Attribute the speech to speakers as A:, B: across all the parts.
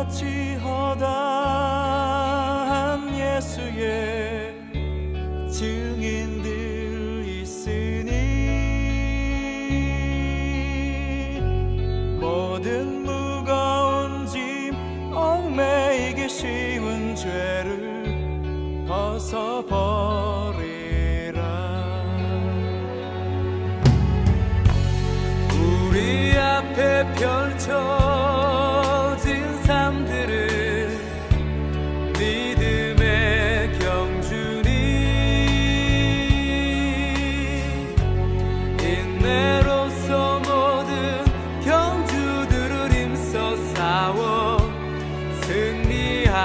A: 같이 허다한 예수의 증인들 있으니 모든 무거운 짐 얽매이기 쉬운 죄를 벗어버리라. 우리 앞에 펼쳐진 삶들을 믿음의 경주니 인내로서 모든 경주들을 힘써 싸워 승리하여라.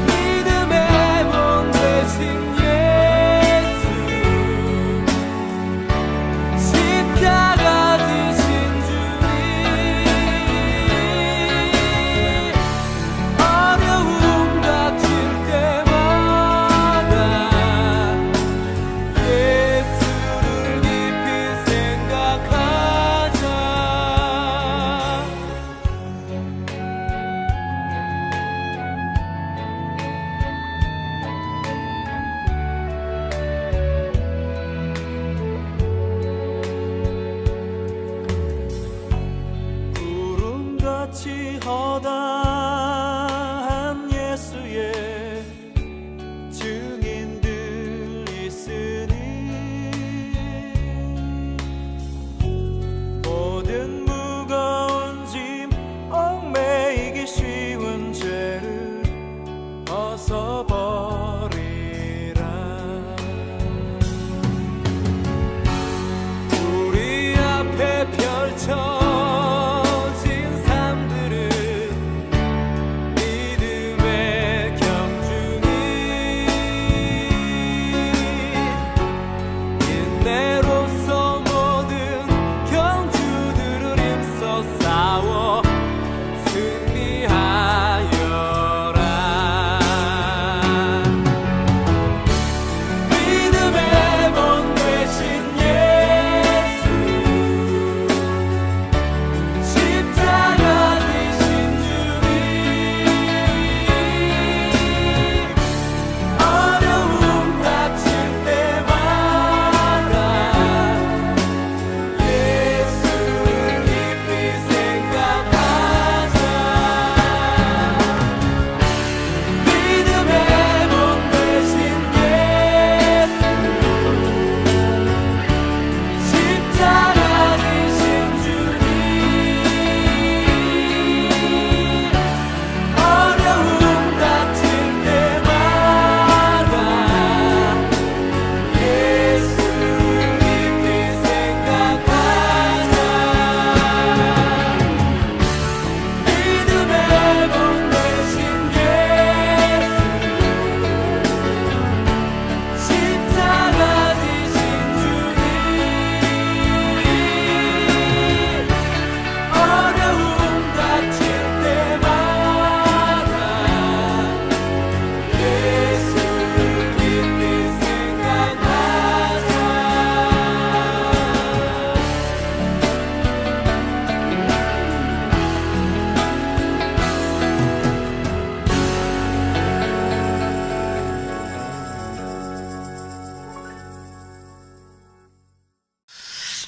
A: 믿음의 몸 되신 십자가 지신 주님, 어려움 닥칠 때마다 예수를 깊이 생각하자. 구름같이 허다한 예수의 증인들 있으니 모든 무거운 짐 얽매이기 쉬운 죄를 벗어버리라. 우리 앞에 펼쳐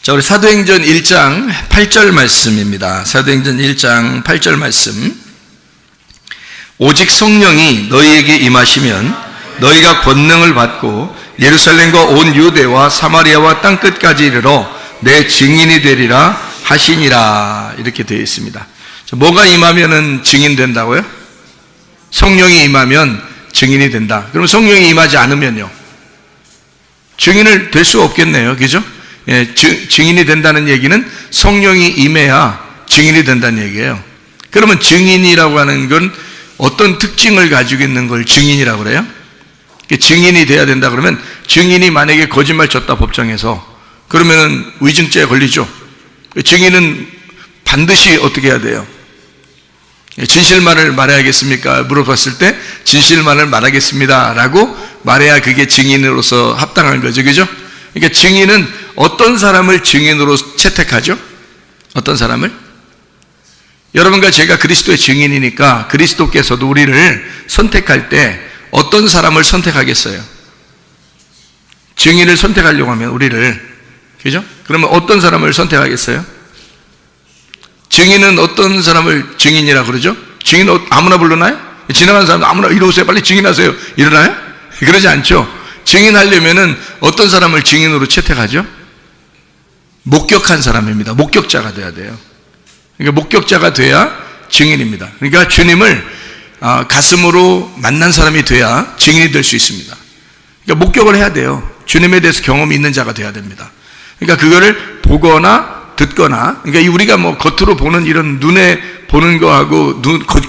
B: 자, 우리 사도행전 1장 8절 말씀입니다. 사도행전 1장 8절 말씀. 오직 성령이 너희에게 임하시면 너희가 권능을 받고 예루살렘과 온 유대와 사마리아와 땅끝까지 이르러 내 증인이 되리라 하시니라. 이렇게 되어 있습니다. 자, 뭐가 임하면은 증인 된다고요? 성령이 임하면 증인이 된다. 그럼 성령이 임하지 않으면요? 증인을 될 수 없겠네요. 그죠? 예, 증인이 된다는 얘기는 성령이 임해야 증인이 된다는 얘기예요. 그러면 증인이라고 하는 건 어떤 특징을 가지고 있는 걸 증인이라고 그래요? 증인이 돼야 된다 그러면, 증인이 만약에 거짓말 쳤다 법정에서, 그러면은 위증죄에 걸리죠. 증인은 반드시 어떻게 해야 돼요? 진실만을 말해야겠습니까? 물어봤을 때 진실만을 말하겠습니다 라고 말해야 그게 증인으로서 합당한 거죠. 그죠? 그러니까 증인은 어떤 사람을 증인으로 채택하죠? 어떤 사람을? 여러분과 제가 그리스도의 증인이니까 그리스도께서도 우리를 선택할 때 어떤 사람을 선택하겠어요? 증인을 선택하려고 하면 우리를, 그죠? 그러면 어떤 사람을 선택하겠어요? 증인은 어떤 사람을 증인이라 그러죠? 증인 아무나 불러나요? 지나가는 사람 아무나 이리 오세요, 빨리 증인하세요, 이러나요? 그러지 않죠. 증인하려면은 어떤 사람을 증인으로 채택하죠? 목격한 사람입니다. 목격자가 돼야 돼요. 그러니까 목격자가 돼야 증인입니다. 그러니까 주님을 가슴으로 만난 사람이 돼야 증인이 될 수 있습니다. 그러니까 목격을 해야 돼요. 주님에 대해서 경험이 있는 자가 돼야 됩니다. 그러니까 그거를 보거나 듣거나, 그러니까 우리가 뭐 겉으로 보는 이런 눈에 보는 거하고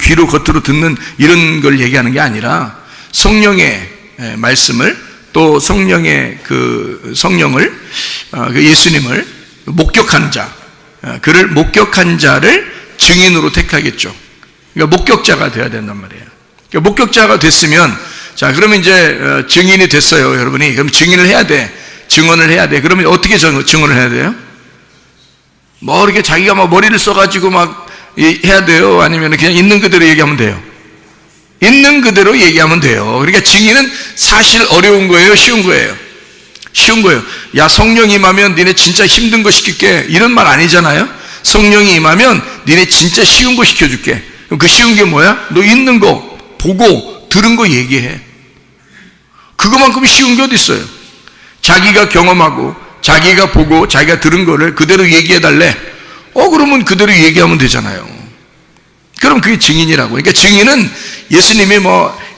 B: 귀로 겉으로 듣는 이런 걸 얘기하는 게 아니라 성령의 말씀을, 또 성령의 그 성령을, 그 예수님을 목격한 자, 그를 목격한 자를 증인으로 택하겠죠. 그러니까 목격자가 돼야 된단 말이에요. 그러니까 목격자가 됐으면, 자, 그러면 이제 증인이 됐어요, 여러분이. 그럼 증인을 해야 돼. 증언을 해야 돼. 그러면 어떻게 증언을 해야 돼요? 뭐 이렇게 자기가 막 머리를 써가지고 막 해야 돼요? 아니면 그냥 있는 그대로 얘기하면 돼요? 있는 그대로 얘기하면 돼요. 그러니까 증인은 사실 어려운 거예요? 쉬운 거예요? 쉬운 거예요. 야, 성령이 임하면 니네 진짜 힘든 거 시킬게, 이런 말 아니잖아요. 성령이 임하면 니네 진짜 쉬운 거 시켜줄게. 그럼 그 쉬운 게 뭐야? 너 있는 거 보고 들은 거 얘기해. 그거만큼 쉬운 게 어디 있어요? 자기가 경험하고 자기가 보고 자기가 들은 거를 그대로 얘기해 달래. 그러면 그대로 얘기하면 되잖아요. 그럼 그게 증인이라고. 그러니까 증인은 예수님이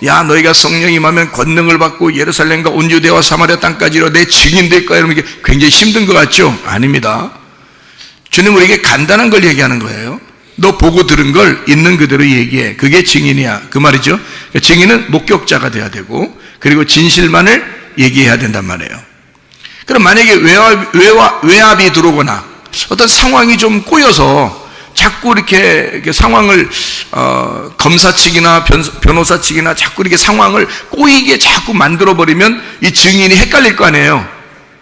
B: 야, 너희가 성령이 임하면 권능을 받고 예루살렘과 온 유대와 사마리아 땅까지로 내 증인 될 거야, 이러면 굉장히 힘든 것 같죠? 아닙니다. 주님 우리에게 간단한 걸 얘기하는 거예요. 너 보고 들은 걸 있는 그대로 얘기해. 그게 증인이야, 그 말이죠. 그러니까 증인은 목격자가 돼야 되고, 그리고 진실만을 얘기해야 된단 말이에요. 그럼 만약에 외압이 들어오거나 어떤 상황이 좀 꼬여서 자꾸 이렇게 상황을 검사 측이나 변호사 측이나 자꾸 이렇게 상황을 꼬이게 자꾸 만들어 버리면 이 증인이 헷갈릴 거 아니에요.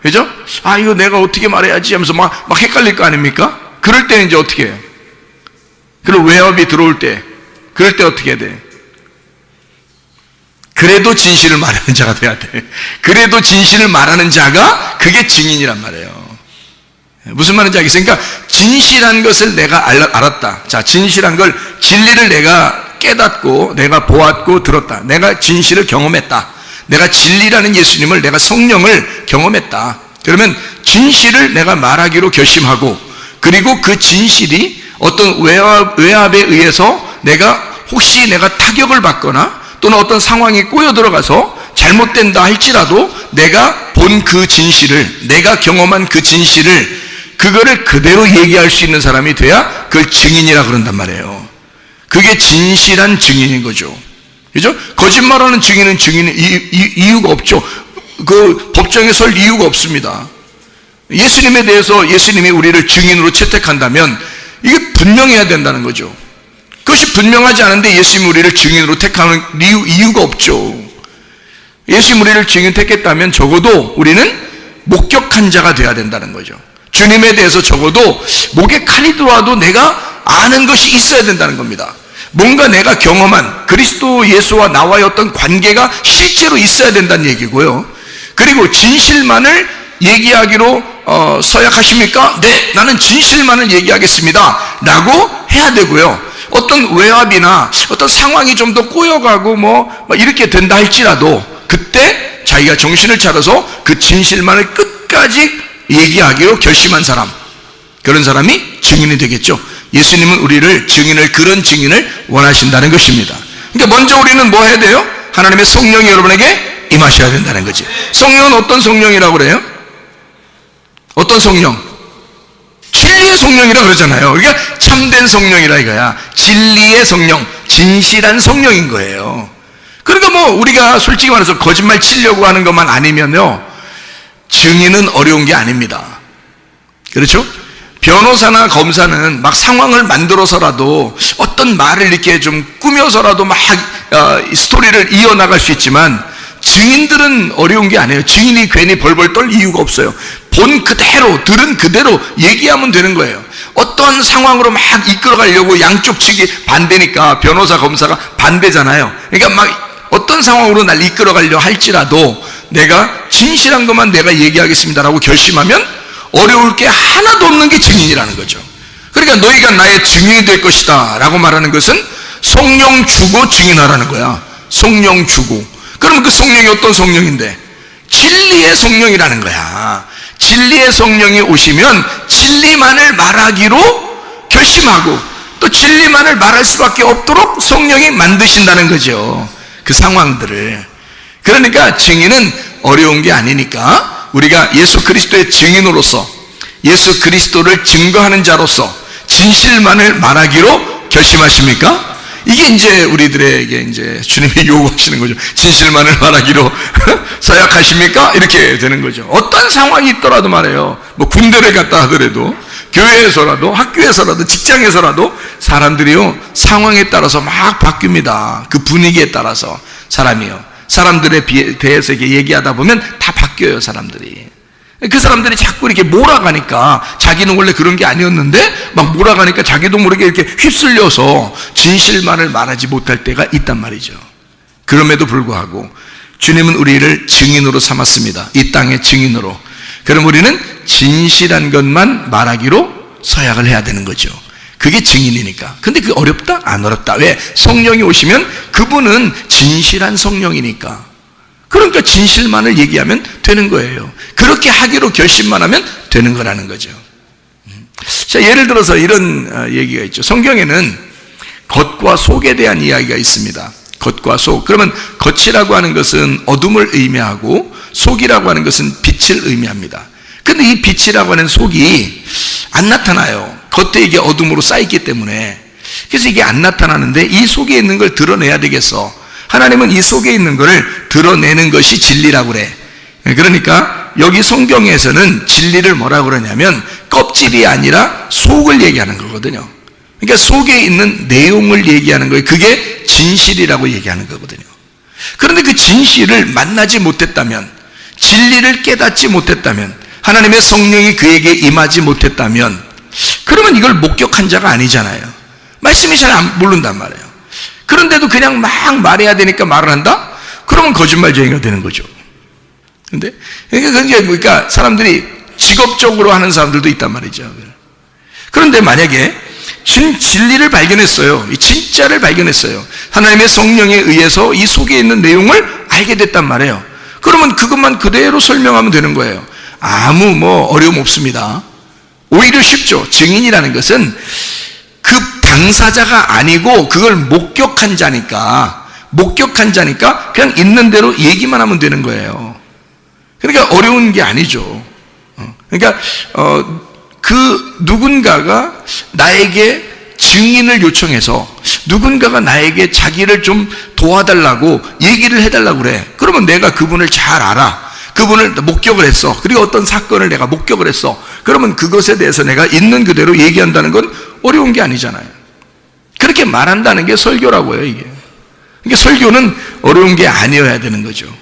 B: 그죠? 이거 내가 어떻게 말해야지 하면서 막 헷갈릴 거 아닙니까? 그럴 때는 이제 어떻게 해요? 그리고 외압이 들어올 때, 그럴 때 어떻게 해야 돼? 그래도 진실을 말하는 자가 돼야 돼. 그래도 진실을 말하는 자가 그게 증인이란 말이에요. 무슨 말인지 알겠어요? 그러니까 진실한 것을 내가 알았다. 자, 진실한 걸, 진리를 내가 깨닫고 내가 보았고 들었다. 내가 진실을 경험했다. 내가 진리라는 예수님을, 내가 성령을 경험했다. 그러면 진실을 내가 말하기로 결심하고, 그리고 그 진실이 어떤 외압에 의해서 혹시 내가 타격을 받거나 또는 어떤 상황에 꼬여 들어가서 잘못된다 할지라도 내가 본 그 진실을, 내가 경험한 그 진실을, 그거를 그대로 얘기할 수 있는 사람이 돼야 그걸 증인이라 그런단 말이에요. 그게 진실한 증인인 거죠. 그죠? 거짓말하는 증인은 이유가 없죠. 그 법정에 설 이유가 없습니다. 예수님에 대해서 예수님이 우리를 증인으로 채택한다면 이게 분명해야 된다는 거죠. 그것이 분명하지 않은데 예수님이 우리를 증인으로 택하는 이유가 없죠. 예수님이 우리를 증인 택했다면 적어도 우리는 목격한 자가 돼야 된다는 거죠. 주님에 대해서 적어도 목에 칼이 들어와도 내가 아는 것이 있어야 된다는 겁니다. 뭔가 내가 경험한 그리스도 예수와 나와의 어떤 관계가 실제로 있어야 된다는 얘기고요. 그리고 진실만을 얘기하기로 서약하십니까? 네, 나는 진실만을 얘기하겠습니다 라고 해야 되고요. 어떤 외압이나 어떤 상황이 좀 더 꼬여가고 이렇게 된다 할지라도 그때 자기가 정신을 차려서 그 진실만을 끝까지 얘기하기로 결심한 사람, 그런 사람이 증인이 되겠죠. 예수님은 우리를 그런 증인을 원하신다는 것입니다. 그러니까 먼저 우리는 뭐 해야 돼요? 하나님의 성령이 여러분에게 임하셔야 된다는 거지. 성령은 어떤 성령이라고 그래요? 어떤 성령? 진리의 성령이라 그러잖아요. 그러니까 참된 성령이라 이거야. 진리의 성령, 진실한 성령인 거예요. 그러니까 우리가 솔직히 말해서 거짓말 치려고 하는 것만 아니면요, 증인은 어려운 게 아닙니다. 그렇죠? 변호사나 검사는 막 상황을 만들어서라도 어떤 말을 이렇게 좀 꾸며서라도 막 스토리를 이어나갈 수 있지만, 증인들은 어려운 게 아니에요. 증인이 괜히 벌벌 떨 이유가 없어요. 본 그대로, 들은 그대로 얘기하면 되는 거예요. 어떤 상황으로 막 이끌어가려고 양쪽 측이 반대니까 변호사, 검사가 반대잖아요. 그러니까 막 어떤 상황으로 날 이끌어가려 할지라도 내가 진실한 것만 내가 얘기하겠습니다라고 결심하면 어려울 게 하나도 없는 게 증인이라는 거죠. 그러니까 너희가 나의 증인이 될 것이다 라고 말하는 것은 성령 주고 증인하라는 거야. 성령 주고. 그러면 그 성령이 어떤 성령인데? 진리의 성령이라는 거야. 진리의 성령이 오시면 진리만을 말하기로 결심하고 또 진리만을 말할 수밖에 없도록 성령이 만드신다는 거죠. 그 상황들을. 그러니까 증인은 어려운 게 아니니까 우리가 예수 그리스도의 증인으로서 예수 그리스도를 증거하는 자로서 진실만을 말하기로 결심하십니까? 이게 이제 우리들에게 이제 주님이 요구하시는 거죠. 진실만을 말하기로 서약하십니까? 이렇게 되는 거죠. 어떤 상황이 있더라도 말해요. 뭐 군대를 갔다 하더라도, 교회에서라도, 학교에서라도, 직장에서라도 사람들이요, 상황에 따라서 막 바뀝니다. 그 분위기에 따라서 사람이요. 사람들에 대해서 이렇게 얘기하다 보면 다 바뀌어요, 사람들이. 그 사람들이 자꾸 이렇게 몰아가니까 자기는 원래 그런 게 아니었는데 막 몰아가니까 자기도 모르게 이렇게 휩쓸려서 진실만을 말하지 못할 때가 있단 말이죠. 그럼에도 불구하고 주님은 우리를 증인으로 삼았습니다. 이 땅의 증인으로. 그럼 우리는 진실한 것만 말하기로 서약을 해야 되는 거죠. 그게 증인이니까. 근데 그게 어렵다? 안 어렵다. 왜? 성령이 오시면 그분은 진실한 성령이니까. 그러니까 진실만을 얘기하면 되는 거예요. 그렇게 하기로 결심만 하면 되는 거라는 거죠. 자, 예를 들어서 이런 얘기가 있죠. 성경에는 겉과 속에 대한 이야기가 있습니다. 겉과 속. 그러면 겉이라고 하는 것은 어둠을 의미하고 속이라고 하는 것은 빛을 의미합니다. 근데 이 빛이라고 하는 속이 안 나타나요. 겉에 이게 어둠으로 쌓였기 때문에. 그래서 이게 안 나타나는데 이 속에 있는 걸 드러내야 되겠어. 하나님은 이 속에 있는 것을 드러내는 것이 진리라고 그래. 그러니까 여기 성경에서는 진리를 뭐라고 그러냐면 껍질이 아니라 속을 얘기하는 거거든요. 그러니까 속에 있는 내용을 얘기하는 거예요. 그게 진실이라고 얘기하는 거거든요. 그런데 그 진실을 만나지 못했다면, 진리를 깨닫지 못했다면, 하나님의 성령이 그에게 임하지 못했다면, 그러면 이걸 목격한 자가 아니잖아요. 말씀이 잘 안 모른단 말이에요. 그런데도 그냥 막 말해야 되니까 말을 한다? 그러면 거짓말쟁이가 되는 거죠. 근데, 그러니까 사람들이 직업적으로 하는 사람들도 있단 말이죠. 그런데 만약에 진리를 발견했어요. 이 진짜를 발견했어요. 하나님의 성령에 의해서 이 속에 있는 내용을 알게 됐단 말이에요. 그러면 그것만 그대로 설명하면 되는 거예요. 아무 어려움 없습니다. 오히려 쉽죠. 증인이라는 것은 그 당사자가 아니고 그걸 목격한 자니까 그냥 있는 대로 얘기만 하면 되는 거예요. 그러니까 어려운 게 아니죠. 그러니까 그 누군가가 나에게 증인을 요청해서 누군가가 나에게 자기를 좀 도와달라고 얘기를 해달라고 그래. 그러면 내가 그분을 잘 알아. 그분을 목격을 했어. 그리고 어떤 사건을 내가 목격을 했어. 그러면 그것에 대해서 내가 있는 그대로 얘기한다는 건 어려운 게 아니잖아요. 그렇게 말한다는 게 설교라고요, 이게. 그러니까 설교는 어려운 게 아니어야 되는 거죠.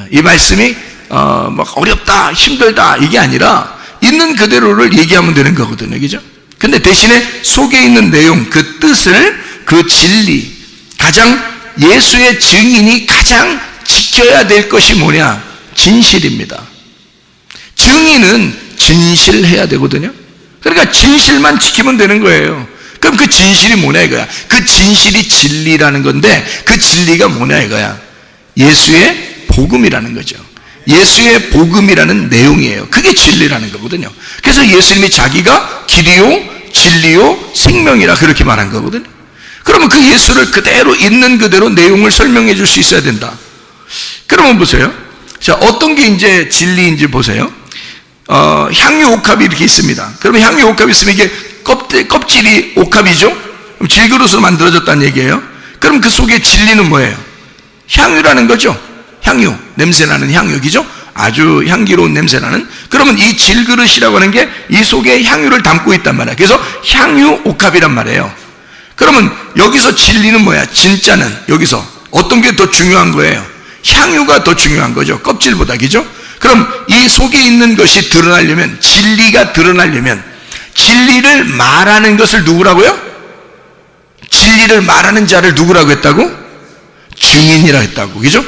B: 이 말씀이 막 어렵다, 힘들다 이게 아니라 있는 그대로를 얘기하면 되는 거거든요, 그죠? 근데 대신에 속에 있는 내용, 그 뜻을, 그 진리, 가장 예수의 증인이 가장 지켜야 될 것이 뭐냐? 진실입니다. 증인은 진실해야 되거든요. 그러니까 진실만 지키면 되는 거예요. 그럼 그 진실이 뭐냐 이거야. 그 진실이 진리라는 건데 그 진리가 뭐냐 이거야. 예수의 복음이라는 거죠. 예수의 복음이라는 내용이에요. 그게 진리라는 거거든요. 그래서 예수님이 자기가 길이요 진리요 생명이라 그렇게 말한 거거든요. 그러면 그 예수를 그대로 있는 그대로 내용을 설명해 줄 수 있어야 된다. 그러면 보세요. 자, 어떤 게 이제 진리인지 보세요. 향유 옥합이 이렇게 있습니다. 그러면 향유 옥합이 있으면 이게 껍질이 옥합이죠? 그럼 질그릇으로 만들어졌다는 얘기예요. 그럼 그 속에 진리는 뭐예요? 향유라는 거죠. 향유, 냄새나는 향유기죠? 아주 향기로운 냄새나는. 그러면 이 질그릇이라고 하는 게 이 속에 향유를 담고 있단 말이에요. 그래서 향유 옥합이란 말이에요. 그러면 여기서 진리는 뭐야? 진짜는 여기서 어떤 게 더 중요한 거예요? 향유가 더 중요한 거죠. 껍질보다. 그죠? 그럼 이 속에 있는 것이 드러나려면, 진리가 드러나려면, 진리를 말하는 것을 누구라고요? 진리를 말하는 자를 누구라고 했다고? 증인이라고 했다고. 그죠?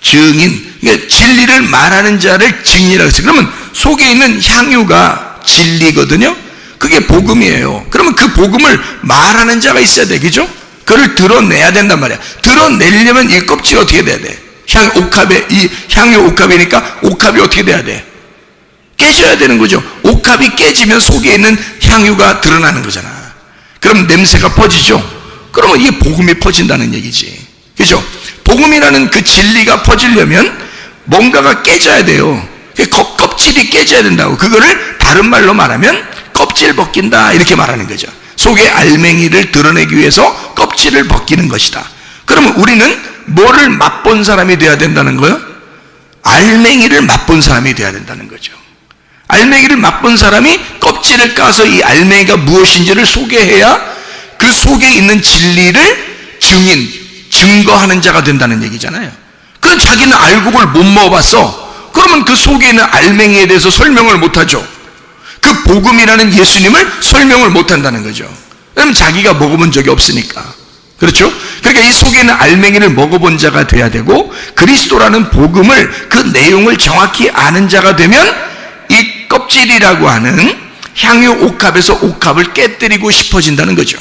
B: 증인. 그러니까 진리를 말하는 자를 증인이라고 했어요. 그러면 속에 있는 향유가 진리거든요. 그게 복음이에요. 그러면 그 복음을 말하는 자가 있어야 돼. 그죠? 그걸 드러내야 된단 말이야. 드러내려면 이 껍질이 어떻게 돼야 돼? 이 향유 옥합이니까 옥합이 어떻게 돼야 돼? 깨져야 되는 거죠. 옥합이 깨지면 속에 있는 향유가 드러나는 거잖아. 그럼 냄새가 퍼지죠. 그러면 이게 복음이 퍼진다는 얘기지. 그죠? 복음이라는 그 진리가 퍼지려면 뭔가가 깨져야 돼요. 껍질이 깨져야 된다고. 그거를 다른 말로 말하면 껍질 벗긴다 이렇게 말하는 거죠. 속의 알맹이를 드러내기 위해서 껍질을 벗기는 것이다. 그러면 우리는 뭐를 맛본 사람이 돼야 된다는 거예요? 알맹이를 맛본 사람이 돼야 된다는 거죠. 알맹이를 맛본 사람이 껍질을 까서 이 알맹이가 무엇인지를 소개해야 그 속에 있는 진리를 증거하는 자가 된다는 얘기잖아요. 그건 자기는 알고 그걸 못 먹어봤어. 그러면 그 속에 있는 알맹이에 대해서 설명을 못하죠. 그 복음이라는 예수님을 설명을 못한다는 거죠. 왜냐하면 자기가 먹어본 적이 없으니까. 그렇죠? 그러니까 이 속에 있는 알맹이를 먹어본 자가 돼야 되고, 그리스도라는 복음을, 그 내용을 정확히 아는 자가 되면 이 껍질이라고 하는 향유 옥합에서 옥합을 깨뜨리고 싶어진다는 거죠.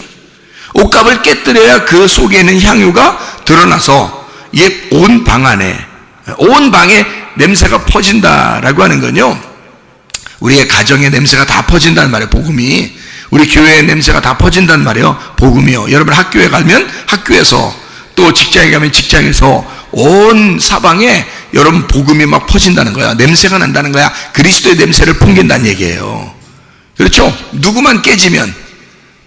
B: 옥합을 깨뜨려야 그 속에 있는 향유가 드러나서 온 방 안에, 온 방에 냄새가 퍼진다라고 하는 건요, 우리의 가정의 냄새가 다 퍼진다는 말이에요. 복음이. 우리 교회의 냄새가 다 퍼진단 말이에요. 복음이요. 여러분 학교에 가면 학교에서, 또 직장에 가면 직장에서 온 사방에 여러분 복음이 막 퍼진다는 거야. 냄새가 난다는 거야. 그리스도의 냄새를 풍긴다는 얘기예요. 그렇죠? 누구만 깨지면,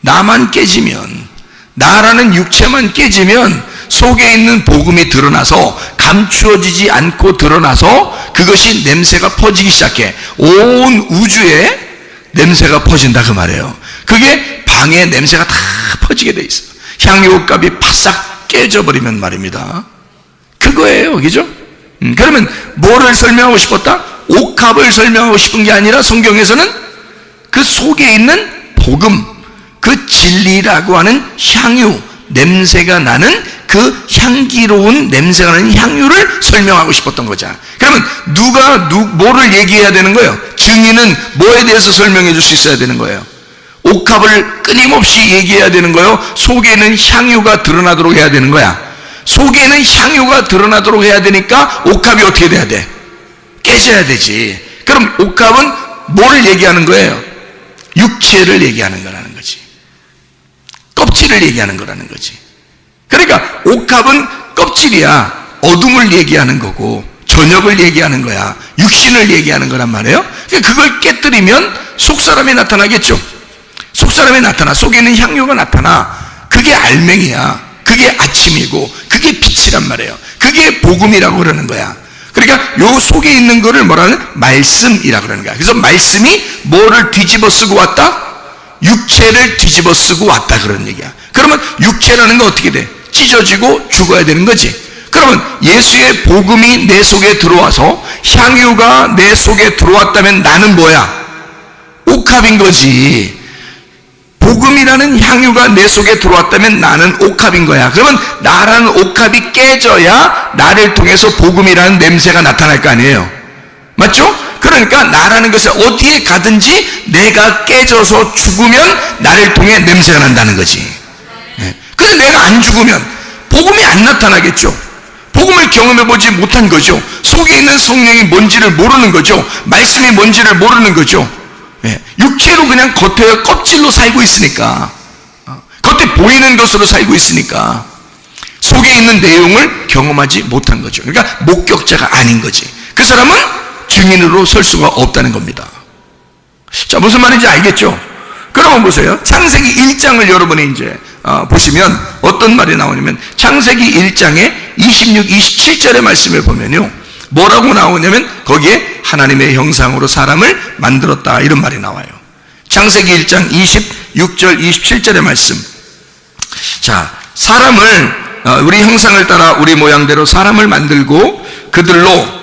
B: 나만 깨지면, 나라는 육체만 깨지면 속에 있는 복음이 드러나서 감추어지지 않고 드러나서 그것이 냄새가 퍼지기 시작해. 온 우주에 냄새가 퍼진다 그 말이에요. 그게 방에 냄새가 다 퍼지게 돼 있어. 향유 옥합이 바싹 깨져버리면 말입니다. 그거예요. 그죠? 그러면 뭐를 설명하고 싶었다? 옥합을 설명하고 싶은 게 아니라 성경에서는 그 속에 있는 복음, 그 진리라고 하는 향유, 냄새가 나는 그 향기로운 냄새가 나는 향유를 설명하고 싶었던 거잖아. 그러면 뭐를 얘기해야 되는 거예요? 증인은 뭐에 대해서 설명해 줄 수 있어야 되는 거예요? 옥합을 끊임없이 얘기해야 되는 거예요? 속에는 향유가 드러나도록 해야 되는 거야. 속에는 향유가 드러나도록 해야 되니까 옥합이 어떻게 돼야 돼? 깨져야 되지. 그럼 옥합은 뭐를 얘기하는 거예요? 육체를 얘기하는 거라는 거지. 껍질을 얘기하는 거라는 거지. 그러니까 옥합은 껍질이야. 어둠을 얘기하는 거고 저녁을 얘기하는 거야. 육신을 얘기하는 거란 말이에요. 그러니까 그걸 깨뜨리면 속사람이 나타나겠죠. 속사람이 나타나. 속에 있는 향유가 나타나. 그게 알맹이야. 그게 아침이고 그게 빛이란 말이에요. 그게 복음이라고 그러는 거야. 그러니까 요 속에 있는 거를 뭐라는? 말씀이라고 그러는 거야. 그래서 말씀이 뭐를 뒤집어 쓰고 왔다? 육체를 뒤집어 쓰고 왔다 그런 얘기야. 그러면 육체라는 건 어떻게 돼? 찢어지고 죽어야 되는 거지. 그러면 예수의 복음이 내 속에 들어와서 향유가 내 속에 들어왔다면 나는 뭐야? 옥합인 거지. 복음이라는 향유가 내 속에 들어왔다면 나는 옥합인 거야. 그러면 나라는 옥합이 깨져야 나를 통해서 복음이라는 냄새가 나타날 거 아니에요. 맞죠? 그러니까 나라는 것을 어디에 가든지 내가 깨져서 죽으면 나를 통해 냄새가 난다는 거지. 근데 내가 안 죽으면 복음이 안 나타나겠죠. 복음을 경험해보지 못한 거죠. 속에 있는 성령이 뭔지를 모르는 거죠. 말씀이 뭔지를 모르는 거죠. 육체로 그냥 겉에 껍질로 살고 있으니까, 겉에 보이는 것으로 살고 있으니까 속에 있는 내용을 경험하지 못한 거죠. 그러니까 목격자가 아닌 거지. 그 사람은 증인으로 설 수가 없다는 겁니다. 자, 무슨 말인지 알겠죠? 그러면 보세요. 창세기 1장을 여러분이 이제 보시면 어떤 말이 나오냐면, 창세기 1장에 26, 27절의 말씀을 보면요, 뭐라고 나오냐면 거기에 하나님의 형상으로 사람을 만들었다 이런 말이 나와요. 창세기 1장 26절 27절의 말씀. 자, 사람을 우리 형상을 따라 우리 모양대로 사람을 만들고 그들로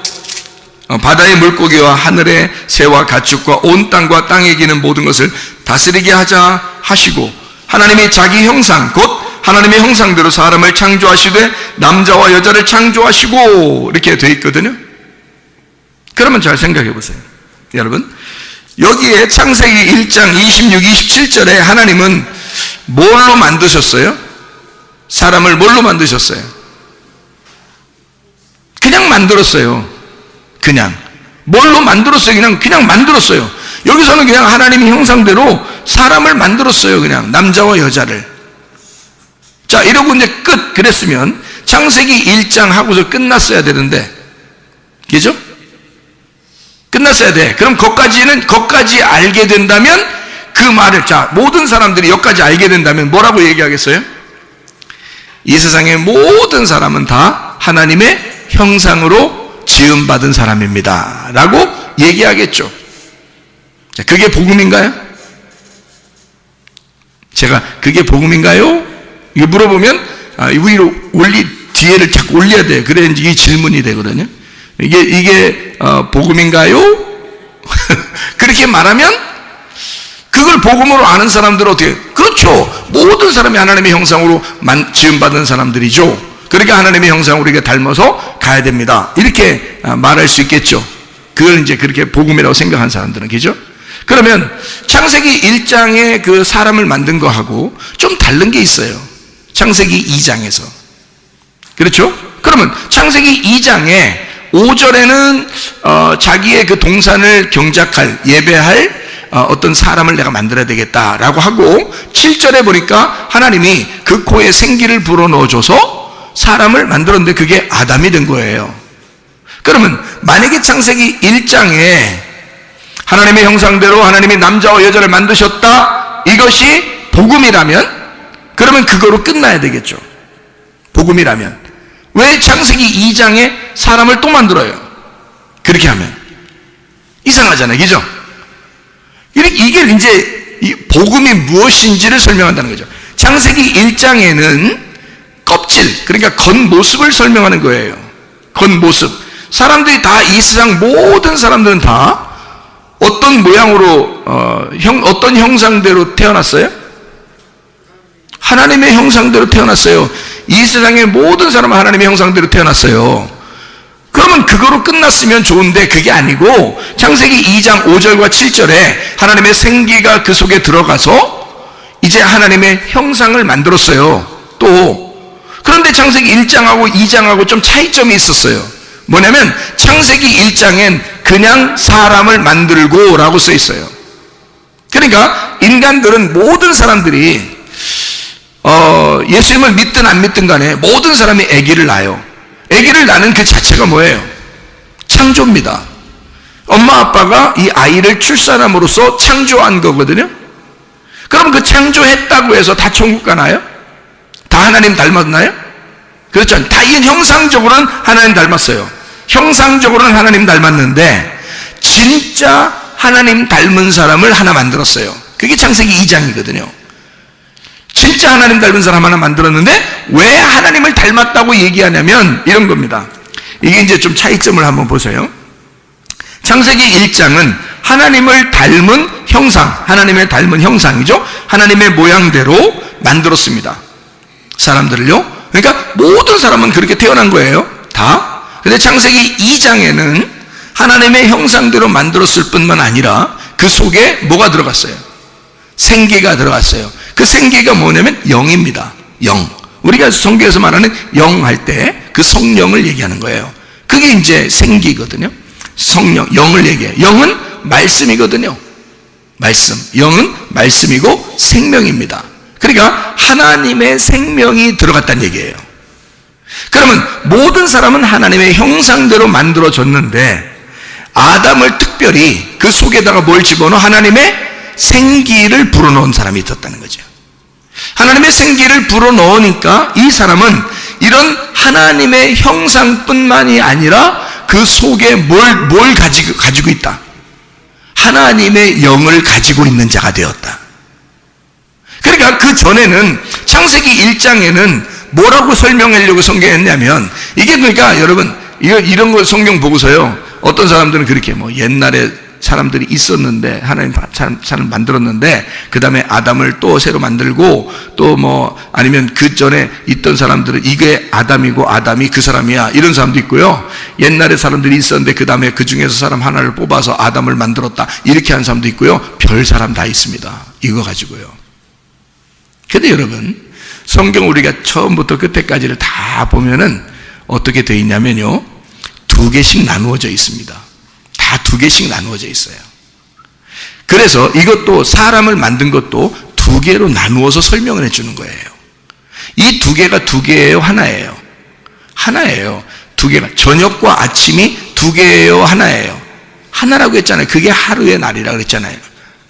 B: 바다의 물고기와 하늘의 새와 가축과 온 땅과 땅에 기는 모든 것을 다스리게 하자 하시고, 하나님이 자기 형상 곧 하나님의 형상대로 사람을 창조하시되 남자와 여자를 창조하시고, 이렇게 되어 있거든요. 그러면 잘 생각해 보세요. 여러분, 여기에 창세기 1장 26, 27절에 하나님은 뭘로 만드셨어요? 사람을 뭘로 만드셨어요? 그냥 만들었어요. 그냥. 뭘로 만들었어요? 그냥 만들었어요. 여기서는 그냥 하나님의 형상대로 사람을 만들었어요. 그냥 남자와 여자를. 자, 이러고 이제 끝. 그랬으면 창세기 1장 하고서 끝났어야 되는데, 그죠? 끝났어야 돼. 그럼 거기까지 알게 된다면 그 말을, 자, 모든 사람들이 여기까지 알게 된다면 뭐라고 얘기하겠어요? 이 세상의 모든 사람은 다 하나님의 형상으로 지음받은 사람입니다 라고 얘기하겠죠. 자, 그게 복음인가요? 제가 그게 복음인가요? 이거 물어보면 위로 뒤에를 자꾸 올려야 돼요. 그래야 이게 질문이 되거든요. 이게 복음인가요? 그렇게 말하면 그걸 복음으로 아는 사람들은 어떻게? 그렇죠. 모든 사람이 하나님의 형상으로 지음받은 사람들이죠. 그러니까 하나님의 형상으로 우리가 닮아서 가야 됩니다. 이렇게 말할 수 있겠죠. 그걸 이제 그렇게 복음이라고 생각한 사람들은, 그죠? 그러면 창세기 1장에 그 사람을 만든 거하고 좀 다른 게 있어요. 창세기 2장에서. 그렇죠? 그러면 창세기 2장에 5절에는 자기의 그 동산을 경작할, 예배할 어떤 사람을 내가 만들어야 되겠다라고 하고, 7절에 보니까 하나님이 그 코에 생기를 불어넣어줘서 사람을 만들었는데 그게 아담이 된 거예요. 그러면 만약에 창세기 1장에 하나님의 형상대로 하나님이 남자와 여자를 만드셨다, 이것이 복음이라면 그러면 그거로 끝나야 되겠죠. 복음이라면 왜 창세기 2장에 사람을 또 만들어요? 그렇게 하면 이상하잖아요, 그죠? 이게 이제 이 복음이 무엇인지를 설명한다는 거죠. 창세기 1장에는 껍질, 그러니까 겉모습을 설명하는 거예요. 겉모습. 사람들이 다, 이 세상 모든 사람들은 다 어떤 모양으로 어떤 형상대로 태어났어요? 하나님의 형상대로 태어났어요. 이 세상의 모든 사람은 하나님의 형상대로 태어났어요. 그러면 그거로 끝났으면 좋은데 그게 아니고 창세기 2장 5절과 7절에 하나님의 생기가 그 속에 들어가서 이제 하나님의 형상을 만들었어요. 또 그런데 창세기 1장하고 2장하고 좀 차이점이 있었어요. 뭐냐면 창세기 1장엔 그냥 사람을 만들고 라고 써 있어요. 그러니까 인간들은, 모든 사람들이 예수님을 믿든 안 믿든 간에 모든 사람이 아기를 낳아요. 아기를 낳는 그 자체가 뭐예요? 창조입니다. 엄마 아빠가 이 아이를 출산함으로써 창조한 거거든요. 그럼 그 창조했다고 해서 다 천국 가나요? 다 하나님 닮았나요? 그렇죠. 다 이 형상적으로는 하나님 닮았어요. 형상적으로는 하나님 닮았는데 진짜 하나님 닮은 사람을 하나 만들었어요. 그게 창세기 2장이거든요. 진짜 하나님 닮은 사람 하나 만들었는데 왜 하나님을 닮았다고 얘기하냐면 이런 겁니다. 이게 이제 좀 차이점을 한번 보세요. 창세기 1장은 하나님을 닮은 형상, 하나님의 닮은 형상이죠. 하나님의 모양대로 만들었습니다. 사람들을요. 그러니까 모든 사람은 그렇게 태어난 거예요. 다. 근데 창세기 2장에는 하나님의 형상대로 만들었을 뿐만 아니라 그 속에 뭐가 들어갔어요? 생기가 들어갔어요. 그 생기가 뭐냐면 영입니다. 영. 우리가 성경에서 말하는 영 할 때 그 성령을 얘기하는 거예요. 그게 이제 생기거든요. 성령, 영을 얘기해요. 영은 말씀이거든요. 말씀. 영은 말씀이고 생명입니다. 그러니까 하나님의 생명이 들어갔다는 얘기예요. 그러면 모든 사람은 하나님의 형상대로 만들어졌는데 아담을 특별히 그 속에다가 뭘 집어넣어? 하나님의 생기를 불어넣은 사람이 있었다는 거죠. 하나님의 생기를 불어넣으니까 이 사람은 이런 하나님의 형상뿐만이 아니라 그 속에 뭘 가지고 있다? 하나님의 영을 가지고 있는 자가 되었다. 그러니까 그 전에는 창세기 1장에는 뭐라고 설명하려고 성경했냐면 이게 그러니까 여러분 이런 거 성경 보고서요, 어떤 사람들은 그렇게 옛날에 사람들이 있었는데, 하나님 사람 만들었는데, 그 다음에 아담을 또 새로 만들고, 또 아니면 그 전에 있던 사람들은 이게 아담이고 아담이 그 사람이야. 이런 사람도 있고요. 옛날에 사람들이 있었는데, 그 다음에 그 중에서 사람 하나를 뽑아서 아담을 만들었다. 이렇게 하는 사람도 있고요. 별 사람 다 있습니다. 이거 가지고요. 근데 여러분, 성경 우리가 처음부터 끝에까지를 다 보면은 어떻게 되어 있냐면요, 2개씩 나누어져 있습니다. 다 2개씩 나누어져 있어요. 그래서 이것도 사람을 만든 것도 2개로 나누어서 설명을 해주는 거예요. 이 2개가 2개예요, 하나예요? 하나예요. 2개가, 저녁과 아침이 2개예요, 하나예요? 하나라고 했잖아요. 그게 하루의 날이라고 그랬잖아요.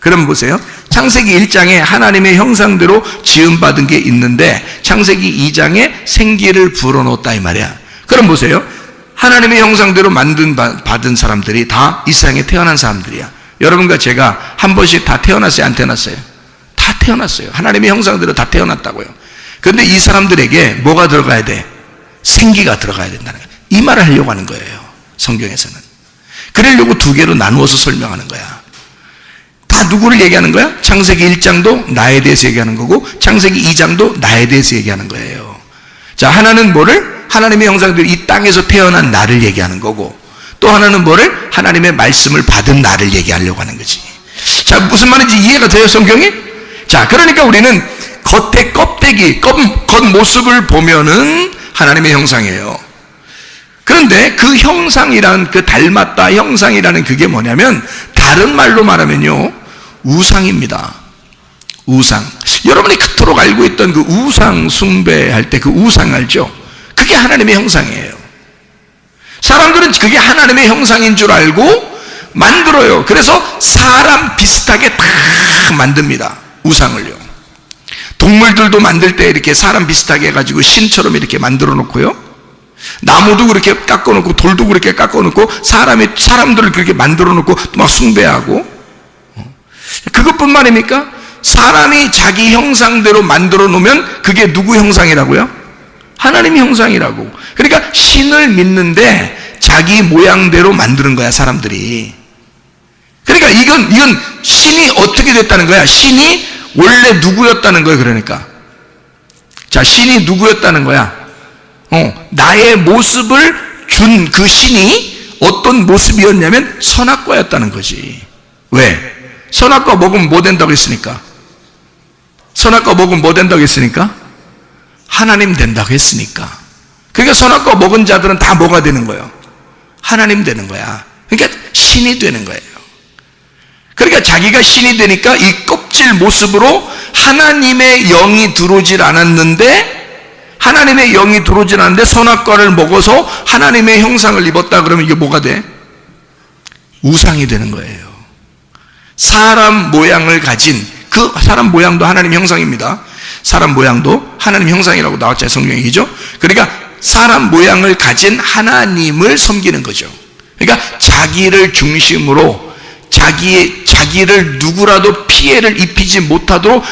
B: 그럼 보세요. 창세기 1장에 하나님의 형상대로 지음받은 게 있는데, 창세기 2장에 생기를 불어넣었다 이 말이야. 그럼 보세요. 하나님의 형상대로 받은 사람들이 다 이 세상에 태어난 사람들이야. 여러분과 제가 한 번씩 다 태어났어요, 안 태어났어요? 다 태어났어요. 하나님의 형상대로 다 태어났다고요. 그런데 이 사람들에게 뭐가 들어가야 돼? 생기가 들어가야 된다는 거예요. 이 말을 하려고 하는 거예요, 성경에서는. 그러려고 2개로 나누어서 설명하는 거야. 다 누구를 얘기하는 거야? 창세기 1장도 나에 대해서 얘기하는 거고, 창세기 2장도 나에 대해서 얘기하는 거예요. 자, 하나는 뭐를? 하나님의 형상대로 이 땅에서 태어난 나를 얘기하는 거고, 또 하나는 뭐를? 하나님의 말씀을 받은 나를 얘기하려고 하는 거지. 자, 무슨 말인지 이해가 돼요, 성경이? 자, 그러니까 우리는 겉의 껍데기, 겉모습을 보면은 하나님의 형상이에요. 그런데 그 형상이란, 그 닮았다 형상이라는 그게 뭐냐면, 다른 말로 말하면요, 우상입니다. 우상. 여러분이 그토록 알고 있던 그 우상 숭배할 때 그 우상 알죠? 그게 하나님의 형상이에요. 사람들은 그게 하나님의 형상인 줄 알고 만들어요. 그래서 사람 비슷하게 다 만듭니다, 우상을요. 동물들도 만들 때 이렇게 사람 비슷하게 해가지고 신처럼 이렇게 만들어 놓고요, 나무도 그렇게 깎아 놓고, 돌도 그렇게 깎아 놓고, 사람들을 그렇게 만들어 놓고 막 숭배하고. 그것뿐만입니까? 사람이 자기 형상대로 만들어 놓으면 그게 누구 형상이라고요? 하나님 형상이라고. 그러니까 신을 믿는데 자기 모양대로 만드는 거야, 사람들이. 그러니까 이건 신이 어떻게 됐다는 거야? 신이 원래 누구였다는 거예요, 그러니까. 자, 신이 누구였다는 거야? 나의 모습을 준 그 신이 어떤 모습이었냐면 선악과였다는 거지. 왜? 선악과 먹으면 뭐 된다고 했으니까? 선악과 먹으면 뭐 된다고 했으니까? 하나님 된다고 했으니까. 그러니까 선악과 먹은 자들은 다 뭐가 되는 거예요? 하나님 되는 거야. 그러니까 신이 되는 거예요. 그러니까 자기가 신이 되니까 이 껍질 모습으로 하나님의 영이 들어오질 않았는데, 하나님의 영이 들어오질 않았는데 선악과를 먹어서 하나님의 형상을 입었다 그러면 이게 뭐가 돼? 우상이 되는 거예요. 사람 모양을 가진, 그 사람 모양도 하나님 형상입니다. 사람 모양도 하나님 형상이라고 나왔잖아요, 성경이죠. 그러니까 사람 모양을 가진 하나님을 섬기는 거죠. 그러니까 자기를 중심으로 자기를 누구라도 피해를 입히지 못하도록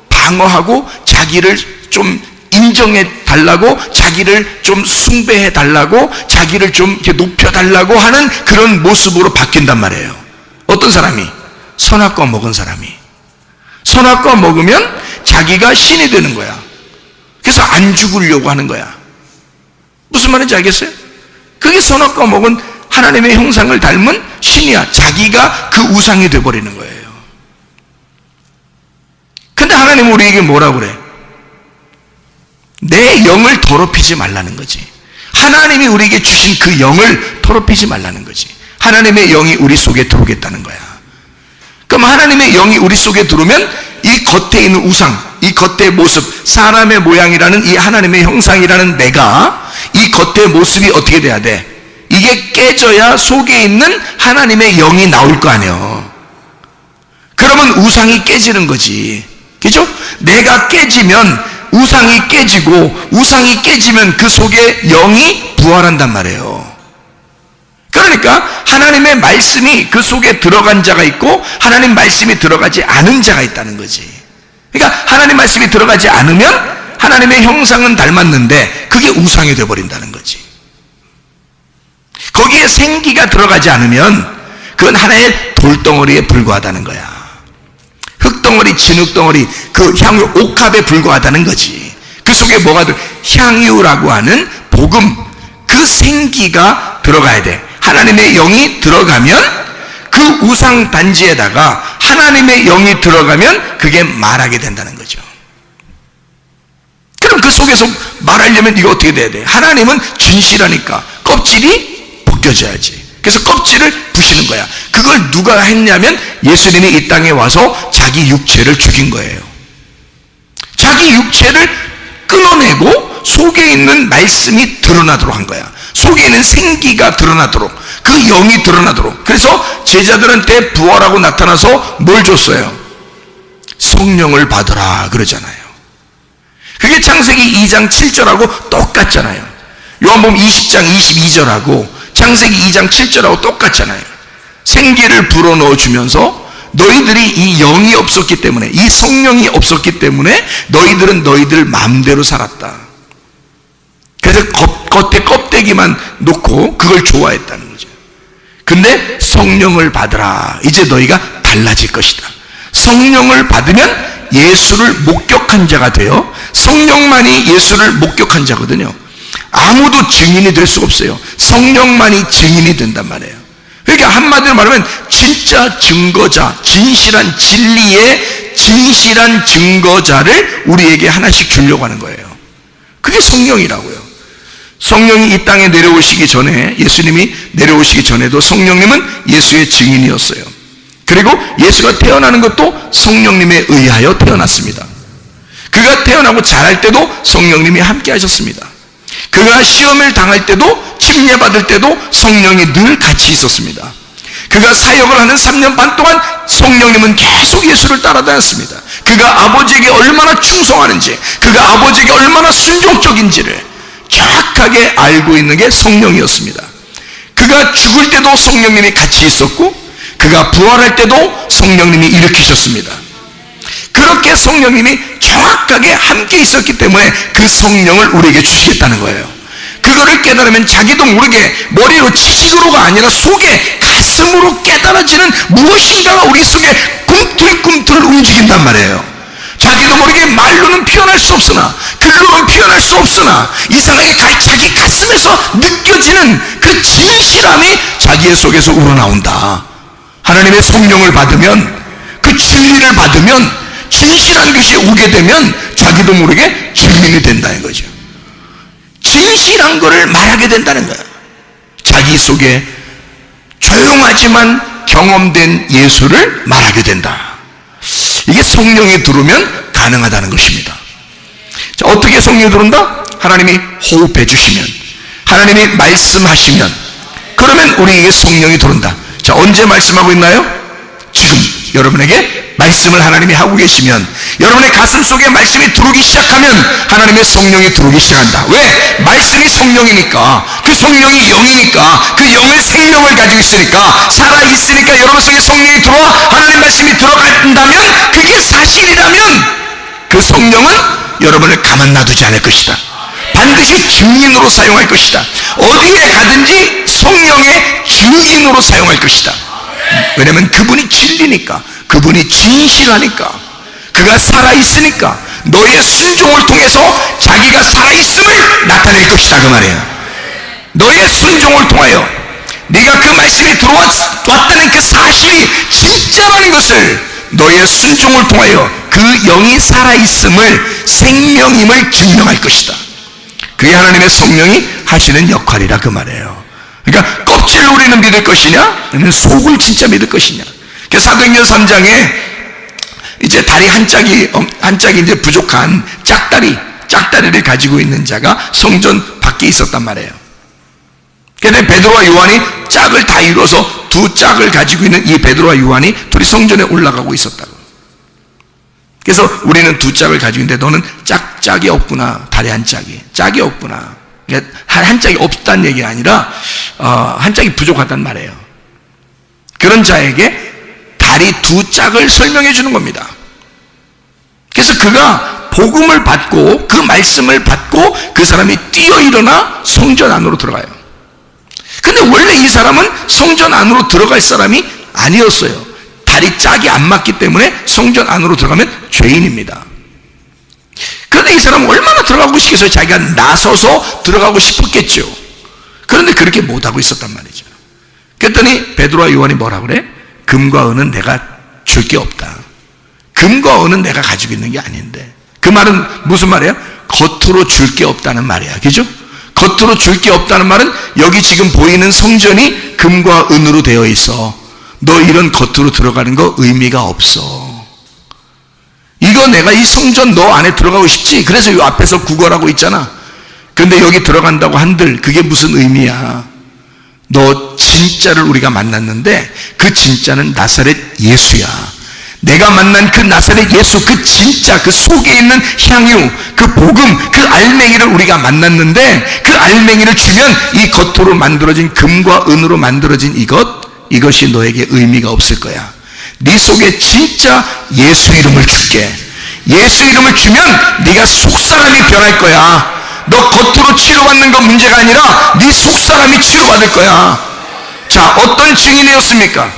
B: 방어하고, 자기를 좀 인정해 달라고, 자기를 좀 숭배해 달라고, 자기를 좀 이렇게 높여 달라고 하는 그런 모습으로 바뀐단 말이에요. 어떤 사람이? 선악과 먹은 사람이. 선악과 먹으면 자기가 신이 되는 거야. 그래서 안 죽으려고 하는 거야. 무슨 말인지 알겠어요? 그게 선악과 먹은 하나님의 형상을 닮은 신이야. 자기가 그 우상이 되어버리는 거예요. 근데 하나님은 우리에게 뭐라고 그래? 내 영을 더럽히지 말라는 거지. 하나님이 우리에게 주신 그 영을 더럽히지 말라는 거지. 하나님의 영이 우리 속에 들어오겠다는 거야. 그럼 하나님의 영이 우리 속에 들어오면 이 겉에 있는 우상, 이 겉의 모습, 사람의 모양이라는 이 하나님의 형상이라는 내가, 이 겉의 모습이 어떻게 돼야 돼? 이게 깨져야 속에 있는 하나님의 영이 나올 거 아니에요. 그러면 우상이 깨지는 거지. 그죠? 내가 깨지면 우상이 깨지고, 우상이 깨지면 그 속에 영이 부활한단 말이에요. 그러니까 하나님의 말씀이 그 속에 들어간 자가 있고, 하나님 말씀이 들어가지 않은 자가 있다는 거지. 그러니까 하나님 말씀이 들어가지 않으면 하나님의 형상은 닮았는데 그게 우상이 되어버린다는 거지. 거기에 생기가 들어가지 않으면 그건 하나의 돌덩어리에 불과하다는 거야. 흙덩어리, 진흙덩어리, 그 향유 옥합에 불과하다는 거지. 그 속에 뭐가 향유라고 하는 복음, 그 생기가 들어가야 돼. 하나님의 영이 들어가면 그 우상 단지에다가 하나님의 영이 들어가면 그게 말하게 된다는 거죠. 그럼 그 속에서 말하려면 이거 어떻게 돼야 돼? 하나님은 진실하니까 껍질이 벗겨져야지. 그래서 껍질을 부시는 거야. 그걸 누가 했냐면 예수님이 이 땅에 와서 자기 육체를 죽인 거예요. 자기 육체를 끊어내고 속에 있는 말씀이 드러나도록 한 거야. 속에 있는 생기가 드러나도록, 그 영이 드러나도록. 그래서 제자들한테 부활하고 나타나서 뭘 줬어요? 성령을 받으라 그러잖아요. 그게 창세기 2장 7절하고 똑같잖아요. 요한복음 20장 22절하고 창세기 2장 7절하고 똑같잖아요. 생기를 불어넣어 주면서 너희들이 이 영이 없었기 때문에, 이 성령이 없었기 때문에 너희들은 너희들 마음대로 살았다. 그래서 겉에 껍데기만 놓고 그걸 좋아했다는 거죠. 근데 성령을 받으라. 이제 너희가 달라질 것이다. 성령을 받으면 예수를 목격한 자가 돼요. 성령만이 예수를 목격한 자거든요. 아무도 증인이 될 수가 없어요. 성령만이 증인이 된단 말이에요. 그러니까 한마디로 말하면 진짜 증거자, 진실한 진리의 진실한 증거자를 우리에게 하나씩 주려고 하는 거예요. 그게 성령이라고요. 성령이 이 땅에 내려오시기 전에, 예수님이 내려오시기 전에도 성령님은 예수의 증인이었어요. 그리고 예수가 태어나는 것도 성령님에 의하여 태어났습니다. 그가 태어나고 자랄 때도 성령님이 함께 하셨습니다. 그가 시험을 당할 때도, 침례받을 때도 성령이 늘 같이 있었습니다. 그가 사역을 하는 3년 반 동안 성령님은 계속 예수를 따라다녔습니다. 그가 아버지에게 얼마나 충성하는지, 그가 아버지에게 얼마나 순종적인지를 정확하게 알고 있는 게 성령이었습니다. 그가 죽을 때도 성령님이 같이 있었고, 그가 부활할 때도 성령님이 일으키셨습니다. 그렇게 성령님이 정확하게 함께 있었기 때문에 그 성령을 우리에게 주시겠다는 거예요. 그거를 깨달으면 자기도 모르게 머리로 지식으로가 아니라 속에 가슴으로 깨달아지는 무엇인가가 우리 속에 꿈틀꿈틀 움직인단 말이에요. 자기도 모르게 말로는 표현할 수 없으나, 글로는 표현할 수 없으나 이상하게 자기 가슴에서 느껴지는 그 진실함이 자기의 속에서 우러나온다. 하나님의 성령을 받으면, 그 진리를 받으면, 진실한 것이 오게 되면 자기도 모르게 증인이 된다는 거죠. 진실한 것을 말하게 된다는 거예요. 자기 속에 조용하지만 경험된 예수를 말하게 된다. 이게 성령이 들어오면 가능하다는 것입니다. 자, 어떻게 성령이 들어온다? 하나님이 호흡해 주시면, 하나님이 말씀하시면, 그러면 우리에게 성령이 들어온다. 자, 언제 말씀하고 있나요? 지금 여러분에게 말씀을 하나님이 하고 계시면, 여러분의 가슴 속에 말씀이 들어오기 시작하면 하나님의 성령이 들어오기 시작한다. 왜? 말씀이 성령이니까, 그 성령이 영이니까, 그 영의 생명을 가지고 있으니까, 살아있으니까 여러분 속에 성령이 들어와 하나님 말씀이 들어간다면, 그게 사실이라면 그 성령은 여러분을 가만 놔두지 않을 것이다. 반드시 증인으로 사용할 것이다. 어디에 가든지 성령의 증인으로 사용할 것이다. 왜냐하면 그분이 진리니까, 그분이 진실하니까, 그가 살아있으니까 너의 순종을 통해서 자기가 살아있음을 나타낼 것이다 그 말이에요. 너의 순종을 통하여 네가 그 말씀이 들어왔다는 그 사실이 진짜라는 것을 너의 순종을 통하여 그 영이 살아있음을, 생명임을 증명할 것이다. 그게 하나님의 성령이 하시는 역할이라 그 말이에요. 그러니까 껍질을 우리는 믿을 것이냐, 아니면 속을 진짜 믿을 것이냐. 사도행전 3장에 이제 다리 한 짝이 이제 부족한 짝다리를 가지고 있는 자가 성전 밖에 있었단 말이에요. 그런데 베드로와 요한이 짝을 다 이뤄서 두 짝을 가지고 있는 이 베드로와 요한이 둘이 성전에 올라가고 있었다고. 그래서 우리는 두 짝을 가지고 있는데 너는 짝이 없구나. 다리 한 짝이 없구나. 한 짝이 없다는 얘기가 아니라 한 짝이 부족하단 말이에요. 그런 자에게 다리 두 짝을 설명해 주는 겁니다. 그래서 그가 복음을 받고 그 말씀을 받고 그 사람이 뛰어 일어나 성전 안으로 들어가요. 근데 원래 이 사람은 성전 안으로 들어갈 사람이 아니었어요. 다리 짝이 안 맞기 때문에 성전 안으로 들어가면 죄인입니다. 그런데 이 사람은 얼마나 들어가고 싶겠어요? 자기가 나서서 들어가고 싶었겠죠. 그런데 그렇게 못하고 있었단 말이죠. 그랬더니 베드로와 요한이 뭐라 그래? 금과 은은 내가 줄 게 없다. 금과 은은 내가 가지고 있는 게 아닌데. 그 말은 무슨 말이에요? 겉으로 줄 게 없다는 말이야. 그죠? 겉으로 줄 게 없다는 말은 여기 지금 보이는 성전이 금과 은으로 되어 있어. 너 이런 겉으로 들어가는 거 의미가 없어. 이거 내가 이 성전 너 안에 들어가고 싶지? 그래서 이 앞에서 구걸하고 있잖아. 근데 여기 들어간다고 한들 그게 무슨 의미야? 너 진짜를 우리가 만났는데 그 진짜는 나사렛 예수야. 내가 만난 그 나사렛 예수, 그 진짜, 그 속에 있는 향유, 그 복음, 그 알맹이를 우리가 만났는데 그 알맹이를 주면 이 겉으로 만들어진 금과 은으로 만들어진 이것이 너에게 의미가 없을 거야. 네 속에 진짜 예수 이름을 줄게. 예수 이름을 주면 네가 속사람이 변할 거야. 너 겉으로 치료받는 건 문제가 아니라 네 속사람이 치료받을 거야. 자, 어떤 증인이었습니까?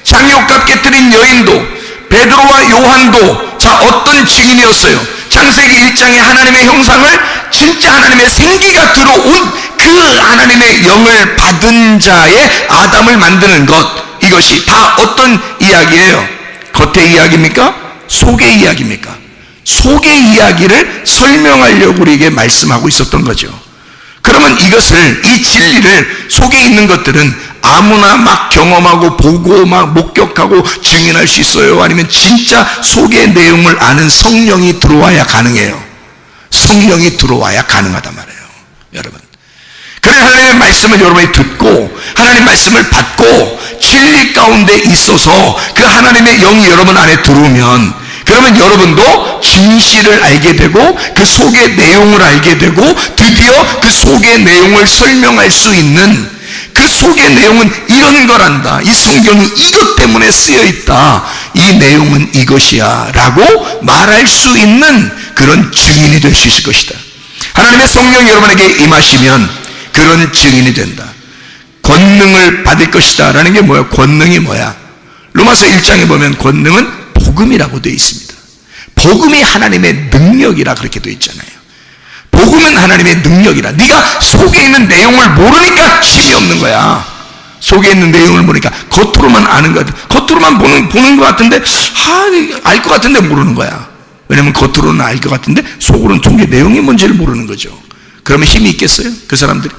B: 장욕값 깨뜨린 여인도, 베드로와 요한도 자 어떤 증인이었어요? 창세기 1장에 하나님의 형상을, 진짜 하나님의 생기가 들어온 그 하나님의 영을 받은 자의 아담을 만드는 것, 이것이 다 어떤 이야기예요? 겉의 이야기입니까? 속의 이야기입니까? 속의 이야기를 설명하려고 우리에게 말씀하고 있었던 거죠. 그러면 이것을, 이 진리를, 속에 있는 것들은 아무나 막 경험하고 보고 막 목격하고 증인할 수 있어요? 아니면 진짜 속의 내용을 아는 성령이 들어와야 가능해요? 성령이 들어와야 가능하단 말이에요, 여러분. 그래 하나님의 말씀을 여러분이 듣고 하나님의 말씀을 받고 진리 가운데 있어서 그 하나님의 영이 여러분 안에 들어오면, 그러면 여러분도 진실을 알게 되고 그 속의 내용을 알게 되고 드디어 그 속의 내용을 설명할 수 있는, 그 속의 내용은 이런 거란다, 이 성경이 이것 때문에 쓰여 있다, 이 내용은 이것이야 라고 말할 수 있는 그런 증인이 될 수 있을 것이다. 하나님의 성령이 여러분에게 임하시면 그런 증인이 된다. 권능을 받을 것이다 라는 게 뭐야? 권능이 뭐야? 로마서 1장에 보면 권능은 복음이라고 되어 있습니다. 복음이 하나님의 능력이라 그렇게 되어 있잖아요. 복음은 하나님의 능력이라. 네가 속에 있는 내용을 모르니까 힘이 없는 거야. 속에 있는 내용을 모르니까 겉으로만 아는 것 같아. 겉으로만 보는 것 같은데 알 것 같은데 모르는 거야. 왜냐면 겉으로는 알 것 같은데 속으로는 종교 내용이 뭔지를 모르는 거죠. 그러면 힘이 있겠어요? 그 사람들이?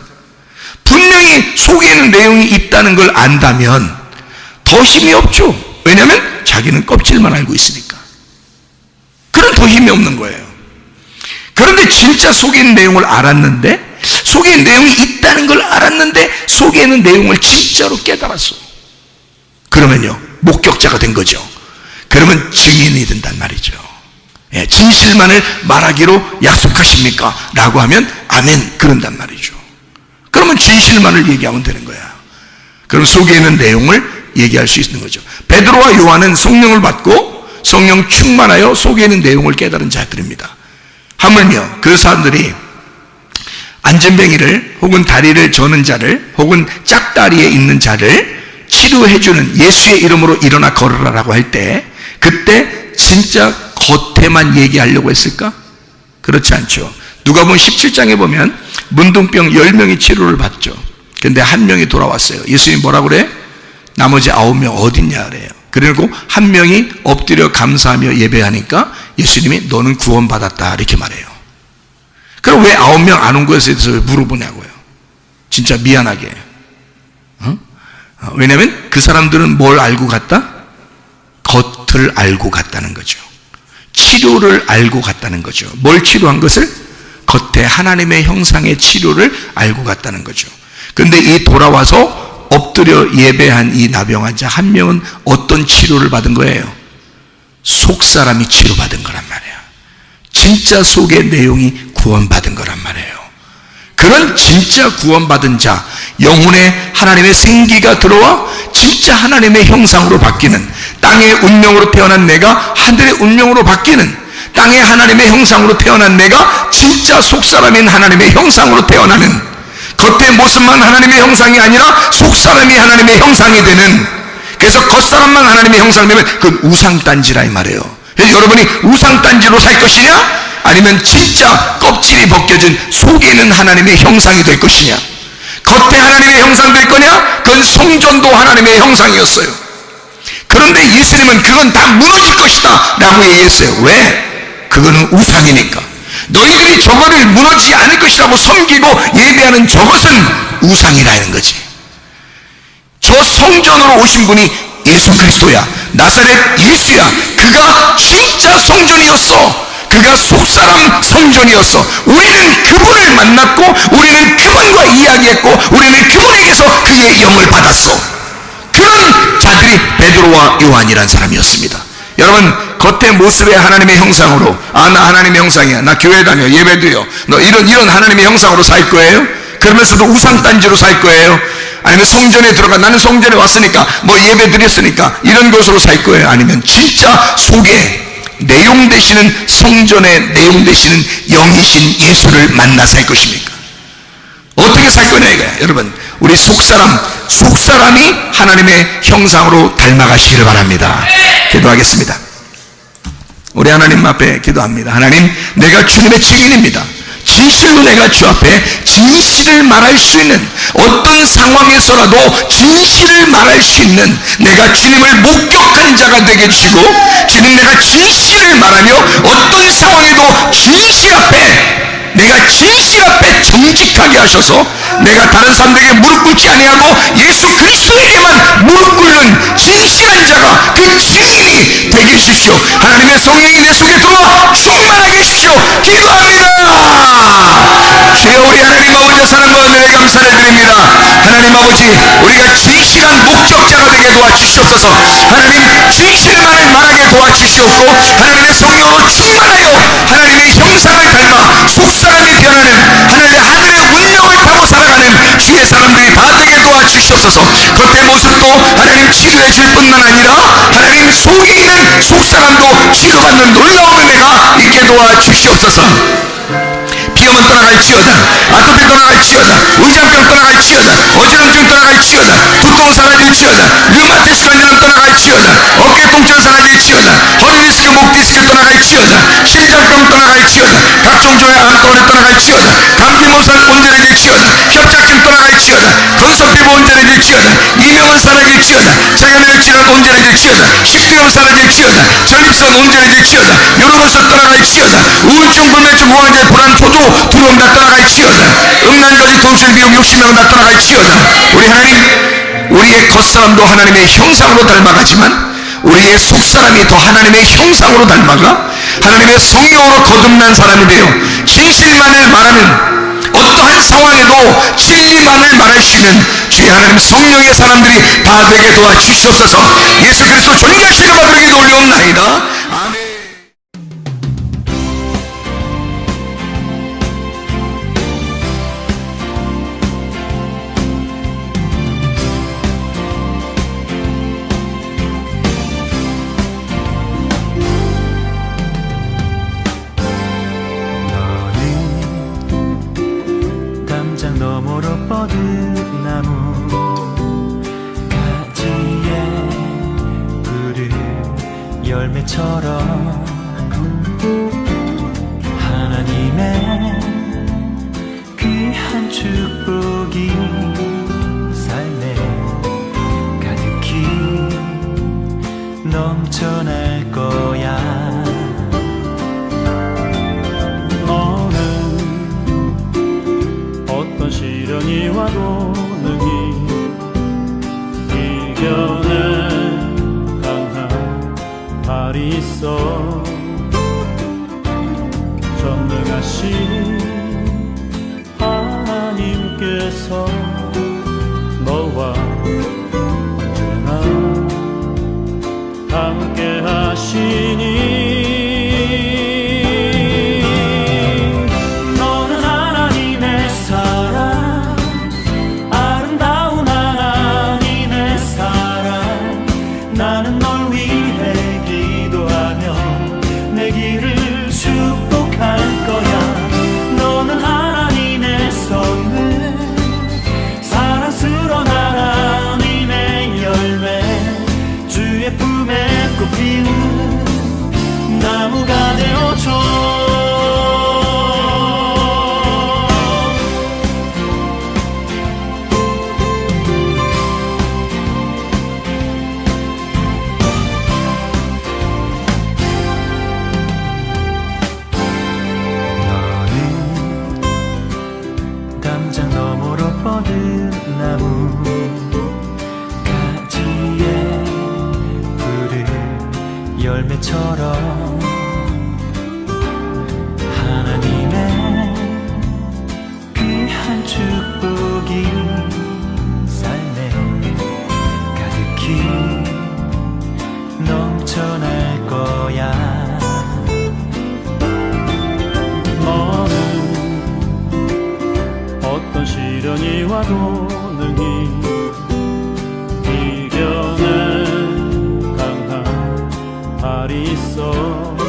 B: 분명히 속에 있는 내용이 있다는 걸 안다면 더 힘이 없죠. 왜냐면 자기는 껍질만 알고 있으니까. 그럼 더 힘이 없는 거예요. 그런데 진짜 속에 있는 내용을 알았는데, 속에 있는 내용이 있다는 걸 알았는데 속에 있는 내용을 진짜로 깨달았어. 그러면요, 목격자가 된 거죠. 그러면 증인이 된단 말이죠. 예, 진실만을 말하기로 약속하십니까? 라고 하면 아멘, 그런단 말이죠. 그러면 진실만을 얘기하면 되는 거야. 그럼 속에 있는 내용을 얘기할 수 있는 거죠. 베드로와 요한은 성령을 받고 성령 충만하여 속에 있는 내용을 깨달은 자들입니다. 하물며 그 사람들이 안전뱅이를 혹은 다리를 저는 자를 혹은 짝다리에 있는 자를 치료해주는 예수의 이름으로 일어나 걸으라라고 할 때, 그때 진짜 겉에만 얘기하려고 했을까? 그렇지 않죠. 누가복음 17장에 보면 문둥병 10명이 치료를 받죠. 근데 한 명이 돌아왔어요. 예수님이 뭐라고 그래? 나머지 9명 어딨냐 그래요. 그리고 한 명이 엎드려 감사하며 예배하니까 예수님이 너는 구원받았다 이렇게 말해요. 그럼 왜 9명 안 온 것에 대해서 물어보냐고요. 진짜 미안하게. 왜냐하면 그 사람들은 뭘 알고 갔다? 겉을 알고 갔다는 거죠. 치료를 알고 갔다는 거죠. 뭘 치료한 것을? 겉에 하나님의 형상의 치료를 알고 갔다는 거죠. 근데 이 돌아와서 엎드려 예배한 이 나병 환자 한 명은 어떤 치료를 받은 거예요? 속사람이 치료받은 거란 말이에요. 진짜 속의 내용이 구원받은 거란 말이에요. 그런 진짜 구원받은 자, 영혼에 하나님의 생기가 들어와 진짜 하나님의 형상으로 바뀌는, 땅의 운명으로 태어난 내가 하늘의 운명으로 바뀌는, 땅의 하나님의 형상으로 태어난 내가 진짜 속사람인 하나님의 형상으로 태어나는, 겉의 모습만 하나님의 형상이 아니라 속사람이 하나님의 형상이 되는, 그래서 겉사람만 하나님의 형상이 되면 그건 우상단지라 이 말이에요. 그래서 여러분이 우상단지로 살 것이냐, 아니면 진짜 껍질이 벗겨진 속에 있는 하나님의 형상이 될 것이냐. 겉에 하나님의 형상 될 거냐, 그건 성전도 하나님의 형상이었어요. 그런데 예수님은 그건 다 무너질 것이다 라고 얘기했어요. 왜? 그거는 우상이니까. 너희들이 저거를 무너지지 않을 것이라고 섬기고 예배하는 저것은 우상이라는 거지. 저 성전으로 오신 분이 예수 그리스도야. 나사렛 예수야. 그가 진짜 성전이었어. 그가 속사람 성전이었어. 우리는 그분을 만났고, 우리는 그분과 이야기했고, 우리는 그분에게서 그의 영을 받았어. 그런 자들이 베드로와 요한이란 사람이었습니다. 여러분, 겉의 모습의 하나님의 형상으로, 아, 나 하나님의 형상이야, 나 교회 다녀, 예배도요, 너 이런 하나님의 형상으로 살 거예요? 그러면서도 우상단지로 살 거예요? 아니면 성전에 들어가, 나는 성전에 왔으니까, 뭐 예배 드렸으니까 이런 것으로 살 거예요? 아니면 진짜 속에 내용 되시는, 성전의 내용 되시는 영이신 예수를 만나 살 것입니까? 어떻게 살 거냐 이거야. 여러분, 우리 속사람이 하나님의 형상으로 닮아가시기를 바랍니다. 기도하겠습니다. 우리 하나님 앞에 기도합니다. 하나님, 내가 주님의 증인입니다. 진실로 내가 주 앞에 진실을 말할 수 있는, 어떤 상황에서라도 진실을 말할 수 있는, 내가 주님을 목격한 자가 되게 해주시고, 주님, 내가 진실을 말하며 어떤 상황에도 진실 앞에, 내가 진실 앞에 정직하게 하셔서 내가 다른 사람들에게 무릎 꿇지 아니하고 예수 그리스도에게만 무릎 꿇는 진실한 자가, 그 증인이 되게 해주십시오. 하나님의 성령이 내 속에 들어와 충만하게 해주십시오. 기도합니다. 주여, 우리 하나님 아버지 사랑과 은혜에 감사를 드립니다. 하나님 아버지, 우리가 진실한 목격자가 되게 도와주시옵소서. 하나님, 진실만을 말하게 도와주시옵고, 하나님의 성령으로 충만하여 하나님의 형상을 닮아 속사람이 변하는, 하늘의 운명을 타고 살아가는 주의 사람들이 다 되게 도와주시옵소서. 겉의 모습도 하나님 치료해 줄 뿐만 아니라 하나님 속에 있는 속사람도 치료받는 놀라운 은혜가 있게 도와주시옵소서. 비염은 떠나갈지어다, 아토피 떠나갈지어다, 의장병 떠나갈지어다, 어지럼증 떠나갈지어다, 두통 사라질지어다, 류마티스 관절염 떠나갈지어다, 어깨 통증 사라질지어다, 허리 디스크, 목 디스크 떠나갈지어다, 심장병 떠나갈지어다, 각종 종의 암덩어리 떠나갈지어다, 감기 모살 온전해질지어다, 협착증 떠나갈지어다, 건선피부 온전해질지어다, 이명은 사라질지어다, 자연의 질환 온전해질지어다, 식도염 사라질지어다, 전립선 온전해질지어다, 요로건설 떠나갈지어다, 우울증, 불면증, 무한제, 불안, 포도, 두려움 다 떠나갈지어다, 음란거지, 통술, 미혹, 욕심명 다 떠나갈지어다. 우리 하나님, 우리의 겉사람도 하나님의 형상으로 닮아가지만 우리의 속사람이 더 하나님의 형상으로 닮아가 하나님의 성령으로 거듭난 사람이 되어 진실만을 말하는, 어떠한 상황에도 진리만을 말할 수 있는 주의 하나님 성령의 사람들이 다 되게 도와주시옵소서. 예수 그리스도 존귀하시는 받들에게 올려옵나이다. 아멘.
A: 너머로 뻗은 나무 가지에 푸른 열매처럼 하나님의 귀한 축복이 삶에 가득히 넘쳐날 거야. 어떤 시련이 와도 능히 이겨낸 강한 발이 있어. 전능하신 하나님께서 너와 언제나 함께 하시니
C: 가지에 푸른 열매처럼 하나님의 귀한 축복이 삶에 가득히 넘쳐날 거야.
A: 너는 어떤 시련이 와도 능히 이겨낼 강한 발이 있어.